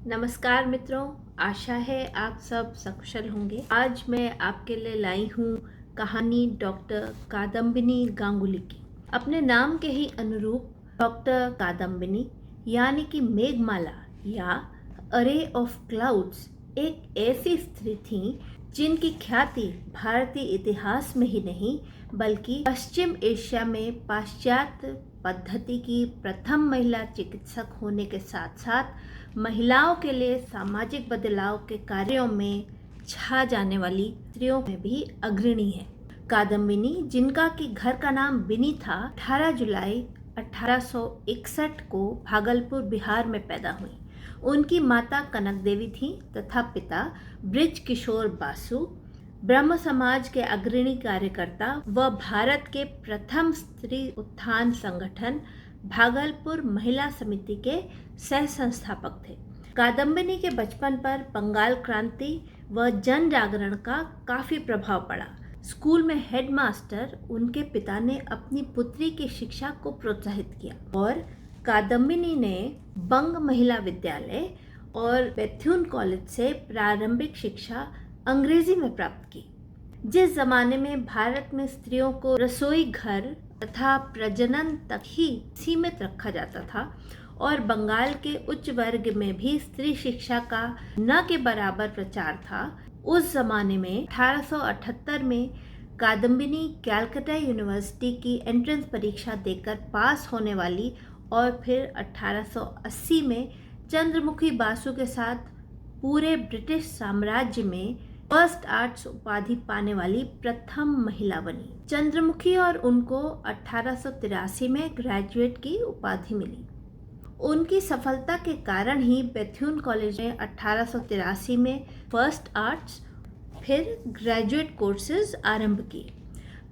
नमस्कार मित्रों, आशा है आप सब सकुशल होंगे। आज मैं आपके लिए लाई हूँ कहानी डॉक्टर कादम्बिनी गांगुली की। अपने नाम के ही अनुरूप डॉक्टर कादम्बिनी यानी कि मेघमाला या अरे ऑफ क्लाउड्स एक ऐसी स्त्री थी जिनकी ख्याति भारतीय इतिहास में ही नहीं बल्कि पश्चिम एशिया में पाश्चात्य पद्धति की प्रथम महिला चिकित्सक होने के साथ साथ महिलाओं के लिए सामाजिक बदलाव के कार्यों में छा जाने वाली स्त्रियों में भी अग्रणी है। कादम्बिनी, जिनका कि घर का नाम बिनी था, 18 जुलाई 1861 को भागलपुर बिहार में पैदा हुई। उनकी माता कनक देवी थी तथा पिता ब्रिज किशोर बासु ब्रह्म समाज के अग्रणी कार्यकर्ता व भारत के प्रथम स्त्री उत्थान संगठन भागलपुर महिला समिति के सह संस्थापक थे। कादम्बिनी के बचपन पर बंगाल क्रांति व जन जागरण का काफी प्रभाव पड़ा। स्कूल में हेडमास्टर उनके पिता ने अपनी पुत्री की शिक्षा को प्रोत्साहित किया और कादम्बिनी ने बंग महिला विद्यालय और बेथुन कॉलेज से प्रारंभिक शिक्षा अंग्रेजी में प्राप्त की। जिस जमाने में भारत में स्त्रियों को रसोई घर तथा प्रजनन तक ही सीमित रखा जाता था और बंगाल के उच्च वर्ग में भी स्त्री शिक्षा का न के बराबर प्रचार था, उस जमाने में 1878 में कादम्बिनी कैलकाटा यूनिवर्सिटी की एंट्रेंस परीक्षा देकर पास होने वाली और फिर 1880 में चंद्रमुखी बासु के साथ पूरे ब्रिटिश साम्राज्य में फर्स्ट आर्ट्स उपाधि पाने वाली प्रथम महिला बनी। चंद्रमुखी और उनको 1883 में ग्रेजुएट की उपाधि मिली। उनकी सफलता के कारण ही बेथुन कॉलेज ने 1883 में फर्स्ट आर्ट्स फिर ग्रेजुएट कोर्सेज आरंभ किए।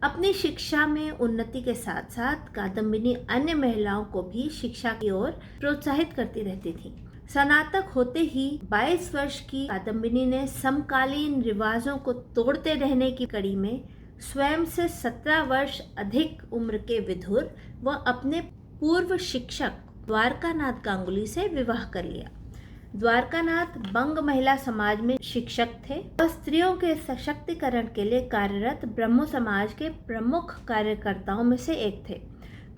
अपनी शिक्षा में उन्नति के साथ साथ कादम्बिनी अन्य महिलाओं को भी शिक्षा की ओर प्रोत्साहित करती रहती थी। स्नातक होते ही 22 वर्ष की कादम्बिनी ने समकालीन रिवाजों को तोड़ते रहने की कड़ी में स्वयं से 17 वर्ष अधिक उम्र के विधुर व अपने पूर्व शिक्षक द्वारकानाथ गांगुली से विवाह कर लिया। द्वारकानाथ बंग महिला समाज में शिक्षक थे और स्त्रियों के सशक्तिकरण के लिए कार्यरत ब्रह्म समाज के प्रमुख कार्यकर्ताओं में से एक थे।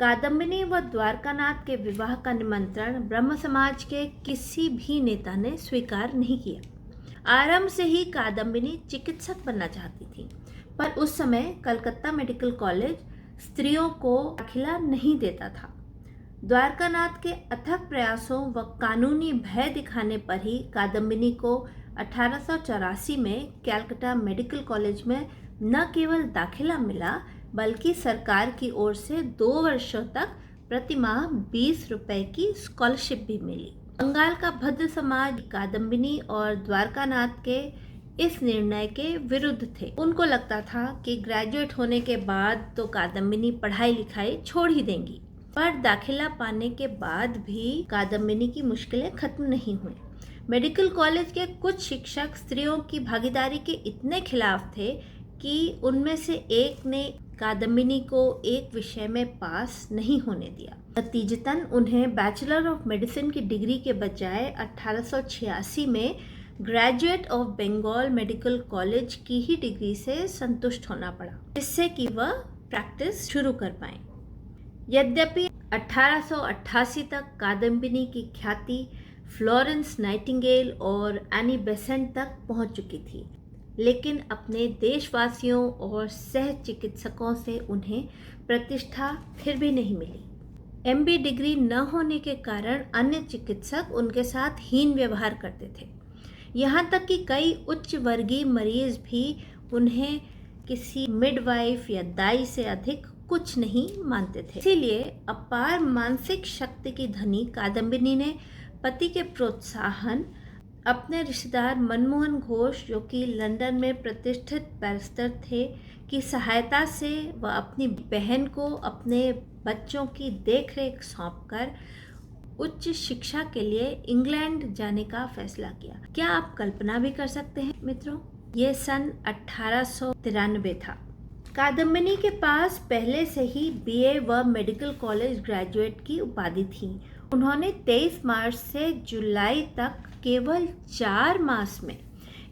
कादम्बिनी व द्वारकानाथ के विवाह का निमंत्रण ब्रह्म समाज के किसी भी नेता ने स्वीकार नहीं किया। आरंभ से ही कादम्बिनी चिकित्सक बनना चाहती थी, पर उस समय कलकत्ता मेडिकल कॉलेज स्त्रियों को दाखिला नहीं देता था। द्वारकानाथ के अथक प्रयासों व कानूनी भय दिखाने पर ही कादम्बिनी को 1884 में कैलकाटा मेडिकल कॉलेज में न केवल दाखिला मिला बल्कि सरकार की ओर से 2 वर्षों तक प्रतिमाह 20 रुपए की स्कॉलरशिप भी मिली। बंगाल का भद्र समाज कादम्बिनी और द्वारकानाथ के इस निर्णय के विरुद्ध थे। उनको लगता था कि ग्रेजुएट होने के बाद तो कादम्बिनी पढ़ाई लिखाई छोड़ ही देंगी, पर दाखिला पाने के बाद भी कादम्बिनी की मुश्किलें खत्म नहीं हुई। मेडिकल कॉलेज के कुछ शिक्षक स्त्रियों की भागीदारी के इतने खिलाफ थे कि उनमें से एक ने कादम्बिनी को एक विषय में पास नहीं होने दिया। नतीजतन उन्हें बैचलर ऑफ मेडिसिन की डिग्री के बजाय 1886 में graduate of Bengal medical college की ही डिग्री से संतुष्ट होना पड़ा, जिससे कि वह प्रैक्टिस शुरू कर पाए। यद्यपि 1888 तक कादम्बिनी की ख्याति फ्लोरेंस नाइटिंगेल और एनी बेसेंट तक पहुंच चुकी थी, लेकिन अपने देशवासियों और सह चिकित्सकों से उन्हें प्रतिष्ठा फिर भी नहीं मिली। एमबी डिग्री न होने के कारण अन्य चिकित्सक उनके साथ हीन व्यवहार करते थे। यहाँ तक कि कई उच्च वर्गीय मरीज भी उन्हें किसी मिडवाइफ या दाई से अधिक कुछ नहीं मानते थे। इसीलिए अपार मानसिक शक्ति की धनी कादम्बिनी ने पति के प्रोत्साहन, अपने रिश्तेदार मनमोहन घोष जो कि लंदन में प्रतिष्ठित बैरिस्टर थे की सहायता से वह अपनी बहन को अपने बच्चों की देखरेख सौंपकर उच्च शिक्षा के लिए इंग्लैंड जाने का फैसला किया। क्या आप कल्पना भी कर सकते हैं मित्रों, ये सन 1893 था। कादम्बिनी के पास पहले से ही बीए व मेडिकल कॉलेज ग्रेजुएट की उपाधि थी उन्होंने 23 मार्च से जुलाई तक केवल 4 मास में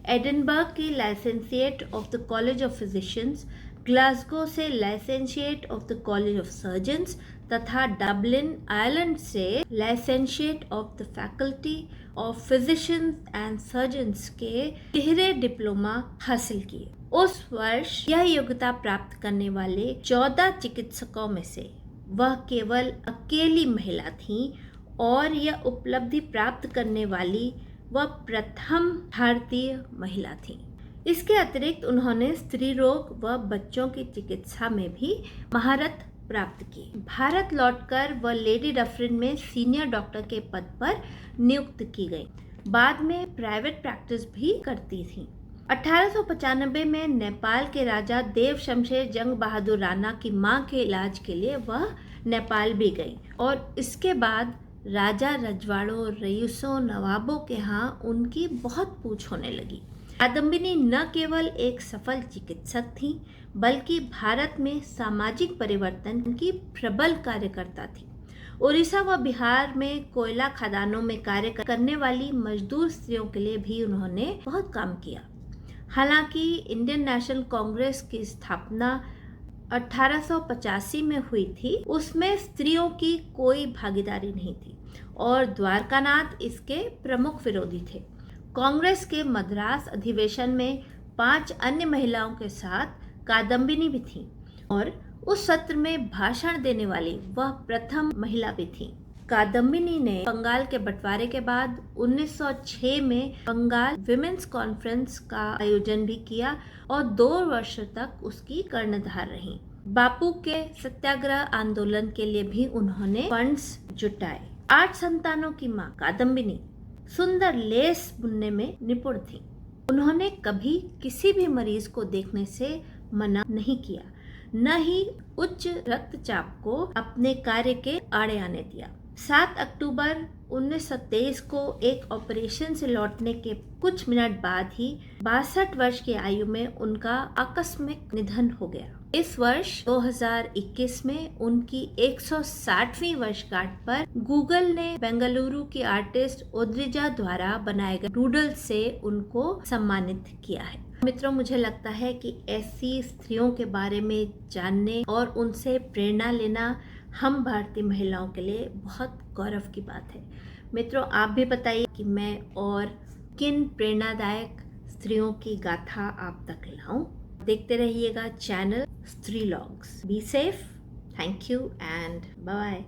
एडिनबर्ग की licentiate of the college of physicians, Glasgow से licentiate of the college of surgeons तथा डबलिन आयरलैंड से licentiate of the faculty of physicians and surgeons के तिहरे डिप्लोमा हासिल किए। उस वर्ष यह योग्यता प्राप्त करने वाले 14 चिकित्सकों में से वह केवल अकेली महिला थीं और यह उपलब्धि प्राप्त करने वाली वह प्रथम भारतीय महिला थीं। इसके अतिरिक्त उन्होंने स्त्री रोग व बच्चों की चिकित्सा में भी महारत प्राप्त की। भारत लौटकर वह लेडी डफरिन में सीनियर डॉक्टर के पद पर नियुक्त की गई। बाद में प्राइवेट प्रैक्टिस भी करती थीं। 1895 में नेपाल के राजा देव शमशेर जंग बहादुर राणा की मां के इलाज के लिए वह नेपाल भी गई और इसके बाद राजा रजवाड़ों, रईसों, नवाबों के यहाँ उनकी बहुत पूछ होने लगी। कादम्बिनी न केवल एक सफल चिकित्सक थीं, बल्कि भारत में सामाजिक परिवर्तन की प्रबल कार्यकर्ता थी। उड़ीसा व बिहार में कोयला खदानों में कार्य करने वाली मजदूर स्त्रियों के लिए भी उन्होंने बहुत काम किया। हालांकि इंडियन नेशनल कांग्रेस की स्थापना 1885 में हुई थी, उसमें स्त्रियों की कोई भागीदारी नहीं थी और द्वारकानाथ इसके प्रमुख विरोधी थे। कांग्रेस के मद्रास अधिवेशन में 5 अन्य महिलाओं के साथ कादम्बिनी भी थीं और उस सत्र में भाषण देने वाली वह प्रथम महिला भी थीं। कादम्बिनी ने बंगाल के बंटवारे के बाद 1906 में बंगाल विमेंस कॉन्फ्रेंस का आयोजन भी किया और 2 वर्ष तक उसकी कर्णधार रहीं। बापू के सत्याग्रह आंदोलन के लिए भी उन्होंने फंड्स जुटाए। 8 संतानों की मां कादम्बिनी सुंदर लेस बुनने में निपुण थी। उन्होंने कभी किसी भी मरीज को देखने से मना नहीं किया, न ही उच्च रक्तचाप को अपने कार्य के आड़े आने दिया। 7 अक्टूबर 1923 को एक ऑपरेशन से लौटने के कुछ मिनट बाद ही 62 वर्ष की आयु में उनका आकस्मिक निधन हो गया। इस वर्ष 2021 में उनकी 160वीं वर्षगांठ पर गूगल ने बेंगलुरु की आर्टिस्ट ओद्रिजा द्वारा बनाए गए डूडल से उनको सम्मानित किया है। मित्रों, मुझे लगता है कि ऐसी स्त्रियों के बारे में जानने और उनसे प्रेरणा लेना हम भारतीय महिलाओं के लिए बहुत गौरव की बात है। मित्रों, आप भी बताइए कि मैं और किन प्रेरणादायक स्त्रियों की गाथा आप तक लाऊं। देखते रहिएगा channel Stree logs. Be safe, thank you and bye bye.